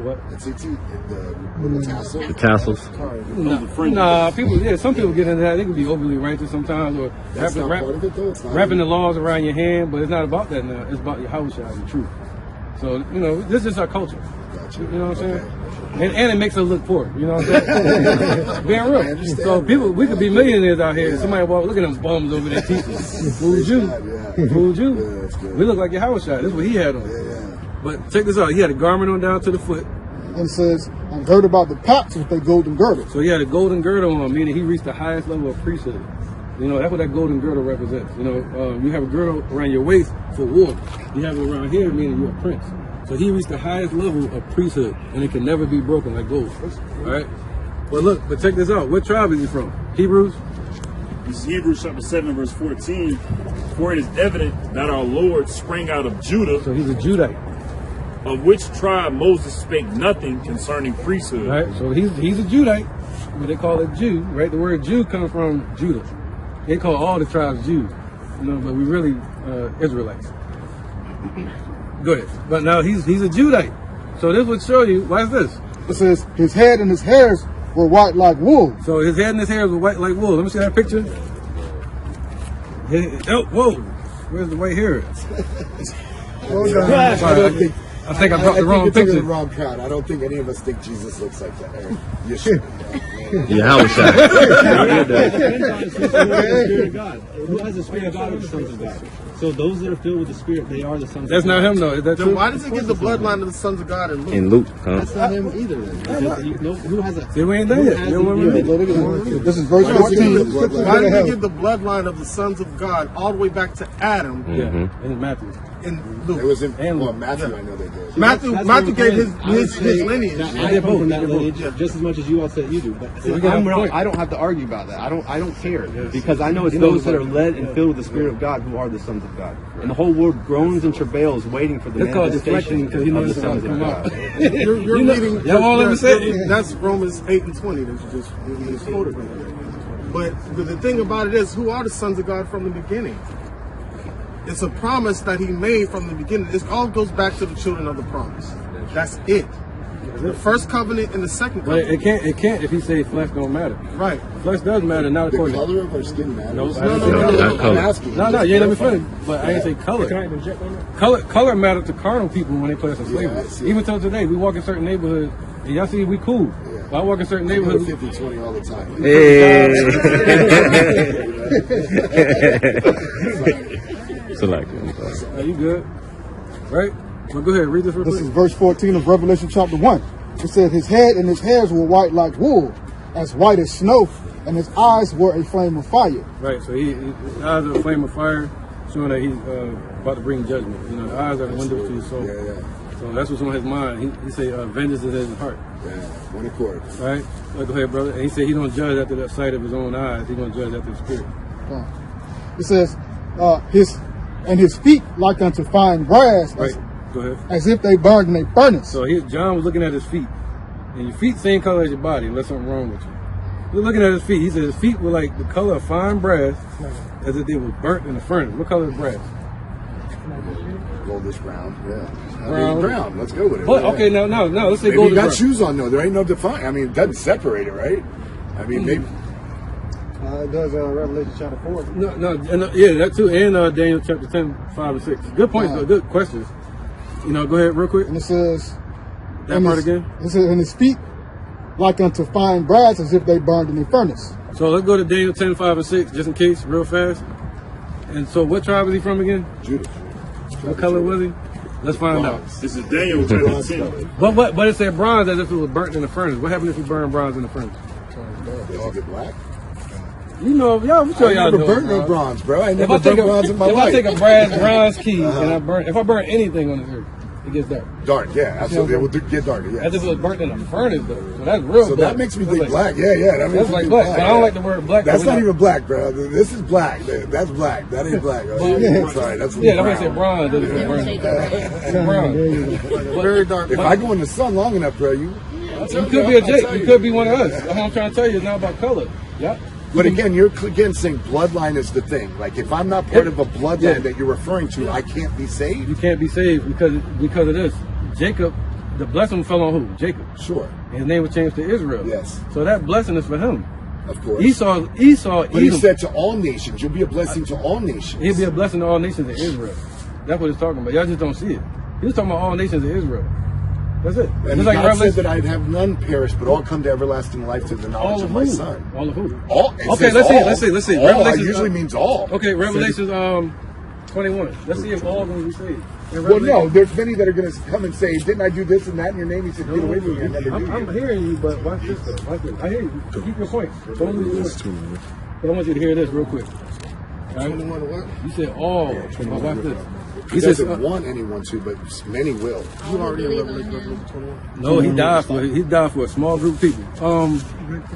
What? The TT, the tassel. The tassels. Nah, people. Some people get into that. They can be overly righteous sometimes, or That's not part of it, though. It's not wrapping the laws around your hand. But it's not about that now. It's about your house shot, the truth. So this is our culture. Gotcha. You know what I'm saying? Okay. And it makes us look poor. You know what I'm saying? Being real. So we could be millionaires out here. Yeah. Somebody walk, look at them bums over there teaching. Fooled you. Yeah. Fooled you. Yeah, that's good. We look like your house shot. This is what he had on. Yeah. But check this out. He had a garment on down to the foot. And it says, I've heard about the Copts with their golden girdle. So he had a golden girdle on, meaning he reached the highest level of priesthood. That's what that golden girdle represents. You have a girdle around your waist for war. You have it around here, meaning you're a prince. So he reached the highest level of priesthood, and it can never be broken like gold. All right? But check this out. What tribe is he from? Hebrews? This is Hebrews chapter 7, verse 14. For it is evident that our Lord sprang out of Judah. So he's a Judite. Of which tribe Moses spake nothing concerning priesthood. Right, so he's a Judite, but they call it Jew, right? The word Jew comes from Judah. They call all the tribes Jews, but we really Israelites. Go ahead. But now he's a Judite. So this would show you, why is this? It says, his head and his hairs were white like wool. So his head and his hairs were white like wool. Let me see that picture. Whoa. Where's the white hair? I think I brought the wrong picture. The wrong crowd. I don't think any of us think Jesus looks like that. Eric. You should. Yeah, how was that? Who has the Spirit of God are the sons of God. So those that are filled with the Spirit, they are the sons That's of God. not him, though. Is that Then true? why does it get the bloodline of the sons of God in Luke? In Luke, huh? That's not him either. Who has a... See, we ain't done yet. You don't want me to read it? This is verse 14. Why do we get the bloodline of the sons of God all the way back to Adam Yeah, in Matthew. in Luke? It was in And Matthew. I know they did. Matthew gave his lineage. I come from that lineage just as much as you all said you do. But I don't have to argue about that. I don't care because I know it's those that are led and filled with the Spirit of God who are the sons of God. And the whole world groans and travails waiting for the manifestation of the sons of God. You're reading. Y'all won't let me say it. That's Romans 8 and 20 that you just quoted from there. But the thing about it is, who are the sons of God from the beginning? It's a promise that he made from the beginning. It all goes back to the children of the promise. That's it. The first covenant and the second But covenant. it can't if he say flesh don't matter. Right. Flesh does matter, not The according color of our skin matters. No, not color. I'm asking. No, you ain't let me finish. But I ain't say color. Can I interject on that? Color mattered to carnal people when they put us in slavery. I see. Even till today, we walk in certain neighborhoods, and y'all see we cool. Yeah. But I walk in certain I go neighborhoods. 50-20 all the time. Hey. Select. Are you good? Right? Well, go ahead, read this real This quick. is verse 14 of Revelation chapter 1. It says, his head and his hairs were white like wool, as white as snow, and his eyes were a flame of fire. Right, so his eyes are a flame of fire, showing that he's about to bring judgment. The eyes are the windows to his soul. Yeah. So that's what's on his mind. He say, vengeance is in his heart. Yeah. One accord. Right? Go ahead, brother. And he said he don't judge after the sight of his own eyes. He's going to judge after the spirit. It says, his feet like unto fine brass, Right. Go ahead. as if they burned in a furnace. So John was looking at his feet. And your feet same color as your body unless something wrong with you. We're looking at his feet. He said his feet were like the color of fine brass as if they were burnt in the furnace. What color is brass? Goldish brown. Yeah. Brown. Brown. Let's go with it. But, Yeah. okay, now, let's say Maybe golden you got brown. shoes on though. There ain't no define. I mean, it doesn't separate it, right? I mean, maybe. It does Revelation chapter 4. Yeah, that too. And Daniel chapter 10, 5 and 6. Good points, though. Good questions. Go ahead real quick. And it says, That part again. It says, and his feet like unto fine brass, as if they burned in a furnace. So let's go to Daniel 10, 5 and 6, just in case, real fast. And so what tribe is he from again? Judah. What color was he? Let's find out. This is Daniel chapter 10. But it said bronze as if it was burnt in the furnace. What happened if you burn bronze in the furnace? Does it get black? Y'all, I'm sure I y'all never know. burnt no bronze, bro. I If never I take burnt bronze in my if life. I take a bronze key and if I burn anything on this earth, it gets dark. Dark, yeah, absolutely. It will get darker, yeah. As if it was burnt in a furnace, though. So that's real So black. that makes me That's think like- black. Yeah. That makes That's me like think black. But I don't yeah. like the word black. That's but not we even black, bro. This is black. That's black. That ain't black. Sorry, that's Yeah, that's why I said bronze. That's what bronze. It's bronze. Very dark. If I go in the sun long enough, bro, you You could be a Jake. You could be one of us. That's what I'm trying to tell you. It's not about color. Yeah. But again, you're saying bloodline is the thing. Like, if I'm not part of a bloodline Yeah. that you're referring to, I can't be saved. You can't be saved because of this. Jacob the blessing fell on who? Jacob. Sure. His name was changed to Israel. Yes. So that blessing is for him. Of course. Esau, But he Edom, said to all nations, you'll be a blessing to all nations. he'll be a blessing to all nations in Israel. That's what he's talking about. Y'all just don't see it. He was talking about all nations in Israel. That's it. And Just like God said Revelation. that I'd have none perish, but all come to everlasting life to the knowledge All of of my who? son. All of who? All. It Okay, says let's see, all. let's see. All Revelations, usually means all. Okay, Revelations 21. Let's see if all going to be saved. In Well, no, Revelation- there's many that are going to come and say, didn't I do this and that in your name? He said, get away from me. I never knew I'm you. hearing you, but watch this though. Watch this. I hear you. Keep your point. Don't lose your point. But I want you to hear this real quick. All right? 21 to what? You said all. But watch this. He doesn't want anyone to, but many will. You already in Revelation 21. No, he died for a small group of people.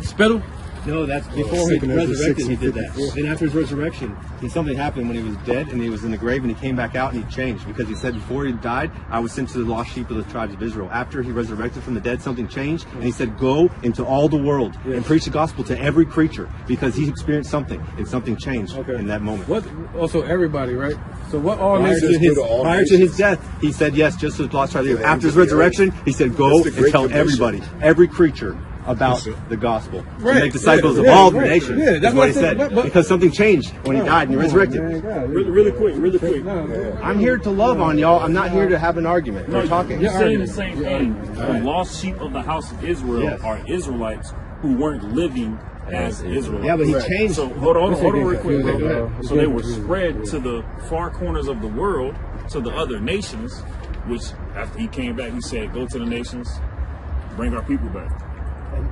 Spittle. No, that's before he resurrected. He did that. Then after his resurrection, something happened when he was dead and he was in the grave, and he came back out and he changed because he said before he died, I was sent to the lost sheep of the tribes of Israel. After he resurrected from the dead, something changed, and he said, "Go into all the world and preach the gospel to every creature," because he experienced something and something changed in that moment. What? Also, everybody, right? So what all Prior nations? to his- all Prior to his death, he said yes, just to the lost tribe of Israel. After his resurrection, he said, "Go That's the and Great tell Commission. everybody, every creature." About the gospel, Right, to make disciples yeah, of yeah, all right, nations. yeah, that's That's what what I he said, said. but- Because something changed when he died and he resurrected. Really quick. I'm here to love on y'all. I'm not here to have an argument. We're talking. You're saying the same thing. The lost sheep of the house of Israel Yes. are Israelites who weren't living as Israelites. Yeah, but he changed. So hold on real quick, Yeah, bro. yeah. So they were spread to the far corners of the world, to the other nations, which after he came back, he said, "Go to the nations, bring our people back."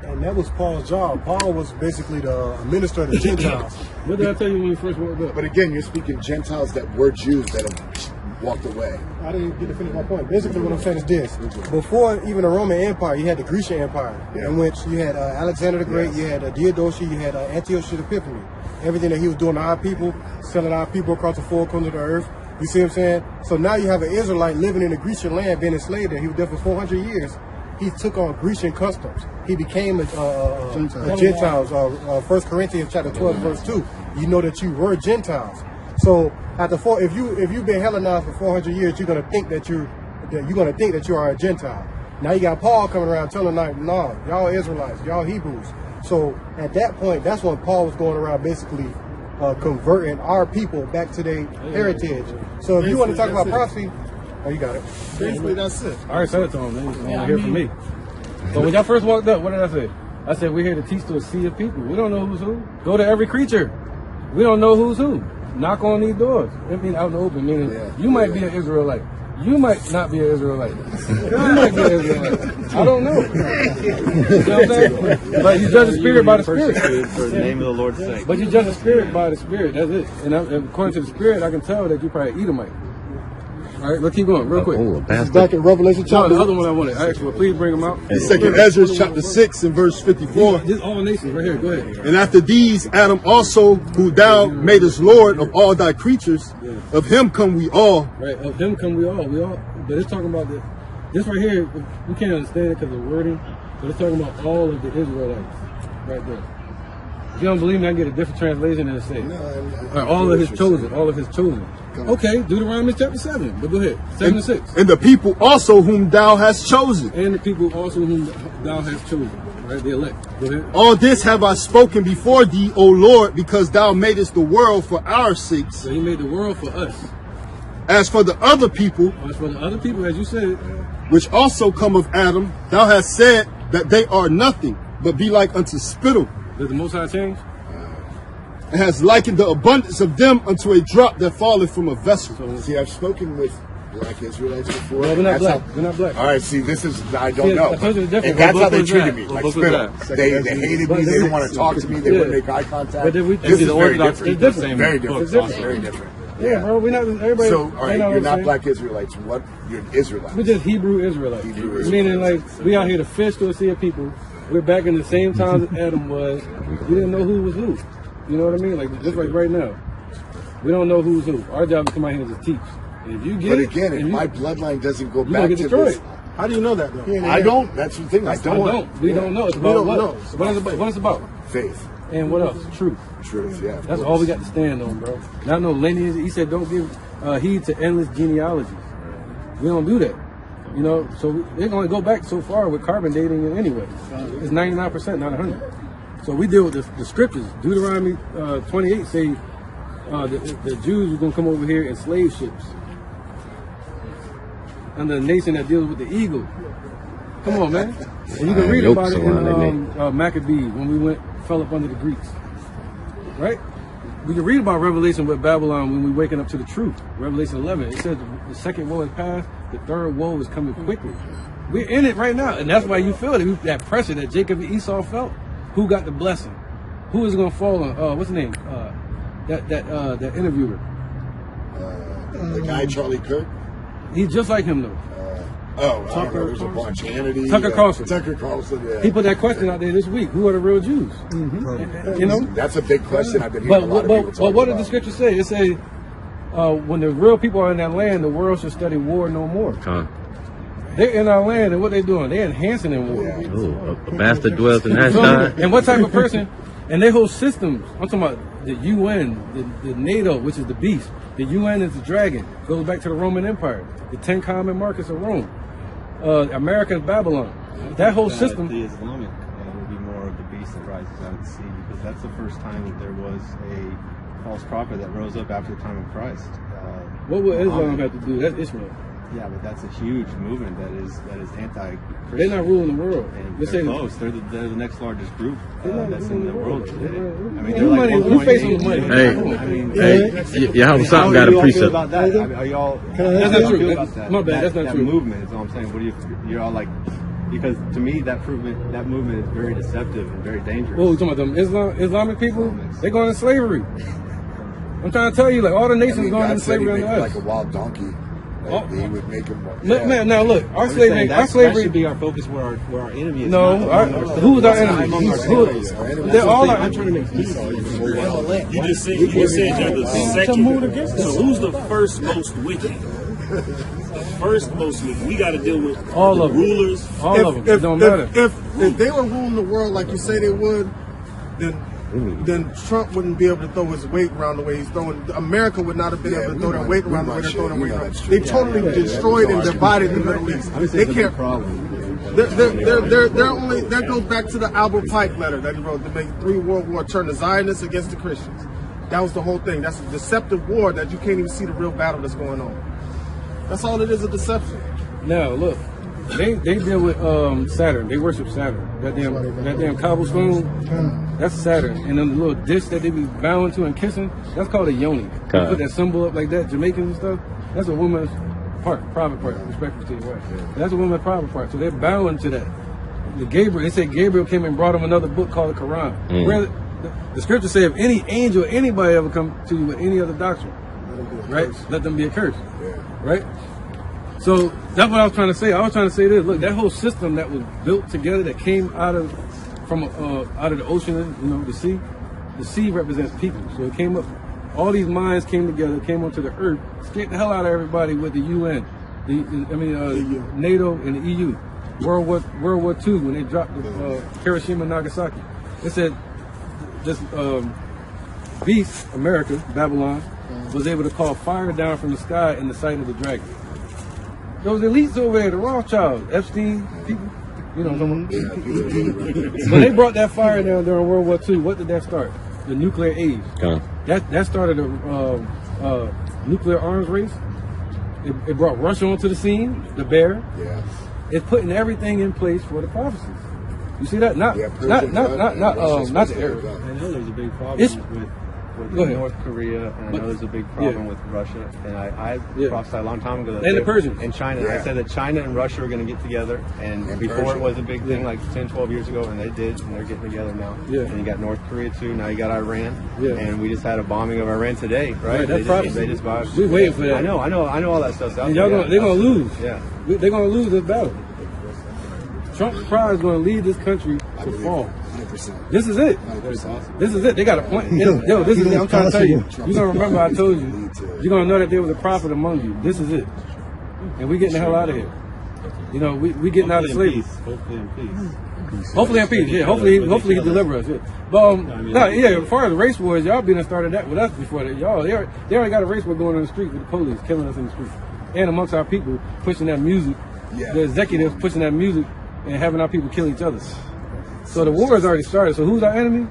And that was Paul's job. Paul was basically the minister of the Gentiles. What did I tell you when we first woke up? But again, you're speaking Gentiles that were Jews that have walked away. I didn't get to finish my point. Basically, what I'm saying is this: before even the Roman Empire, you had the Grecian Empire, in which you had Alexander the Great, you had Diocletian, you had Antiochus Epiphanes. Everything that he was doing to our people, selling our people across the four corners of the earth. You see what I'm saying? So now you have an Israelite living in the Grecian land, being enslaved there. He was there for 400 years. He took on Grecian customs. He became a Gentiles. 1 Corinthians chapter 12, verse 2. You know that you were Gentiles. So if you've been Hellenized for 400 years, you're gonna think that you are a Gentile. Now you got Paul coming around telling like, no, y'all Israelites, y'all Hebrews. So at that point, that's when Paul was going around basically converting our people back to their heritage. So if you want to talk about prophecy, oh, you got it. Basically, that's it. I already said it to him. They just want to hear from me. So when y'all first walked up, what did I say? I said, we're here to teach to a sea of people. We don't know who's who. Go to every creature. We don't know who's who. Knock on these doors. I mean, out in the open, meaning you might be an Israelite. You might not be an Israelite. You might be an Israelite. I don't know. You know what I'm saying? But you judge the spirit by the spirit. For the name of the Lord's sake. But you judge the spirit by the spirit. That's it. And according to the spirit, I can tell that you probably Edomite. All right, let's keep going real quick. Oh, a Back bastard. in Revelation No, chapter the other one I wanted. Actually, please bring them out. Second Ezra chapter 6 and verse 54. This all nations right here. Go ahead. And after these, Adam also, who thou madest Lord of all thy creatures, of him come we all. Right, of him come we all. But it's talking about this right here. We can't understand it because of the wording, but it's talking about all of the Israelites right there. If you don't believe me, I can get a different translation and say all of his chosen, all of his chosen. Okay, Deuteronomy chapter 7. But go ahead, 7 and 6. And the people also whom thou hast chosen. And the people also whom thou hast chosen, right? The elect. Go ahead. All this have I spoken before thee, O Lord, because thou madest the world for our sakes. So he made the world for us. As for the other people, As for the other people, as you said, which also come of Adam, thou hast said that they are nothing, but be like unto spittle, did the Most High change? and has likened the abundance of them unto a drop that falleth from a vessel. See, I've spoken with black Israelites before. Well, we're not That's black. how- We're not black. All right, see, this is, I don't See, know. I told you the difference. And that's What how they book was treated that? me, What like book was spittle. that? They hated me, they didn't want to talk to me, they wouldn't make eye contact. But then we- This is the very Orthodox different. is different. Very different. It's different. Very different. Yeah, bro. We're not everybody. So, all right, you know what you're I'm not saying? black Israelites. What? You're Israelites. We're just Hebrew Israelites. Hebrew Israelites. Meaning, like, we out here to fish to a sea of people. We're back in the same time as Adam was. We didn't know who was who. You know what I mean? Like, just like right now. We don't know who's who. Our job is to come out here and just teach. And if you get But it, again, and if you- my bloodline doesn't go you're back gonna get to destroyed. this, How do you know that, though? I don't. That's the thing. I don't. We don't know. It's We about don't what? know. What it's about. Faith, And what else? Truth. truth. Yeah. of That's course. all we got to stand on, bro. Not no lineage. He said, don't give heed to endless genealogies. We don't do that. You know, so they can only go back so far with carbon dating anyway. It's 99%, not 100. So we deal with the scriptures. Deuteronomy 28 say the Jews were going to come over here in slave ships. And the nation that deals with the eagle. Come on, man. And you can read about it in Maccabees when we fell up under the Greeks. Right? We can read about Revelation with Babylon when we're waking up to the truth. Revelation 11, it says the second woe is past, the third woe is coming quickly. We're in it right now, and that's why you feel it. That pressure that Jacob and Esau felt. Who got the blessing? Who is going to fall on? What's his name? That interviewer. The guy Charlie Kirk. He's just like him though. Tucker, there's a bunch. Hannity. Tucker Carlson. Tucker Carlson, yeah. He put that question out there this week. Who are the real Jews? You know? That's a big question. I've been hearing a lot of people talk but what did about. the scripture say? It say, when the real people are in that land, the world should study war no more. They're in our land, and what they doing? They're enhancing in war. Yeah. Ooh, a bastard dwells in that time. And what type of person? And their whole systems. I'm talking about the UN, the NATO, which is the beast. The UN is the dragon. Goes back to the Roman Empire. The 10 common markets of Rome. America is Babylon. That whole system. The Islamic would be more of the beast that rises out of the sea, because that's the first time that there was a false prophet that rose up after the time of Christ. What would Islam have to do? That's Israel. Yeah, but that's a huge movement that is anti-Christian. They're not ruling the world. And Let's they're say close. They're the next largest group that's in the world today. I mean, Who they're like money? Who facing the 1.8. money? Hey, I mean, Yahweh how something do got a you all feel precept. about that? I mean, are y'all? That's how not do you true. feel That's- about that? my bad, that's not that true. movement is all I'm saying. What do you're all like? Because to me, that movement is very deceptive and very dangerous. What are we talking about? Them Islamic people? They're going into slavery. I'm trying to tell you, like all the nations going God into said he'd slavery make under like a us. wild donkey. Like, he would make him. Man, now look, our I'm just saying slavery. that should be our focus. Where our enemy is. No, who is our enemy? They're all our. I'm trying to make peace. You just said you're the second. So who's the first most wicked? First most wicked. We got to deal with All the of them. rulers. All of them. It don't matter. If they were ruling the world like you say they would, then Trump wouldn't be able to throw his weight around the way he's throwing. America would not have been able to throw their weight around the way they're throwing their weight around. They totally destroyed and divided the Middle East. They can't. They're only. That goes back to the Albert Pike letter that he wrote to make 3 World War turn the Zionists against the Christians. That was the whole thing. That's a deceptive war that you can't even see the real battle that's going on. That's all it is, a deception. Now look, they deal with Saturn. They worship Saturn. That damn cobblestone. That's Saturn. And then the little dish that they be bowing to and kissing. That's called a yoni. They put that symbol up like that. Jamaicans and stuff. That's a woman's part, private part. Respectful to your wife. That's a woman's private part. So they're bowing to that. They say Gabriel came and brought them another book called the Quran. Where the scripture say if any angel or anybody ever come to you with any other doctrine, right? Let them be accursed. Right? So that's what I was trying to say. I was trying to say this. Look, that whole system that was built together, that came out of the ocean, you know, the sea. The sea represents people. So it came up. All these minds came together, came onto the earth, scared the hell out of everybody with the UN, NATO and the EU. World War II when they dropped Hiroshima and Nagasaki. They said this beast, America, Babylon, was able to call fire down from the sky in the sight of the dragon. Those elites over there, the Rothschilds, Epstein people, you know what I'm talking about? When they brought that fire down during World War II, what did that start? The nuclear age. That started a nuclear arms race. It brought Russia onto the scene, the bear. Yeah. It's putting everything in place for the prophecies. You see that? Not the Arabs. I know there's a big problem with North Korea, and I know there's a big problem with Russia. And I prophesied a long time ago that and the Persians and China. Yeah. I said that China and Russia are going to get together, and before Persia. it was a big thing like 10, 12 years ago, and they did, and they're getting together now. Yeah. And you got North Korea too. Now you got Iran. Yeah. And we just had a bombing of Iran today, right? That's prophecy. They just We waiting for that. I know all that stuff. And they're gonna lose. Yeah. They're gonna lose this battle. Trump's pride is gonna lead this country to fall. 100%. This is it. 100%. This is it. They got a point. Yo, this is it. I'm trying to tell you. You're gonna remember I told you. You're gonna know that there was a prophet among you. This is it. And we getting the hell out of here. You know, we getting out of slavery. Hopefully in peace. Hopefully in peace. Yeah. Hopefully he deliver us. Yeah. But as far as race wars, y'all been started that with us before that. Y'all they already got a race war going on the street with the police killing us in the street, and amongst our people pushing that music the executives pushing that music and having our people kill each other. So the war has already started. So who's our enemy?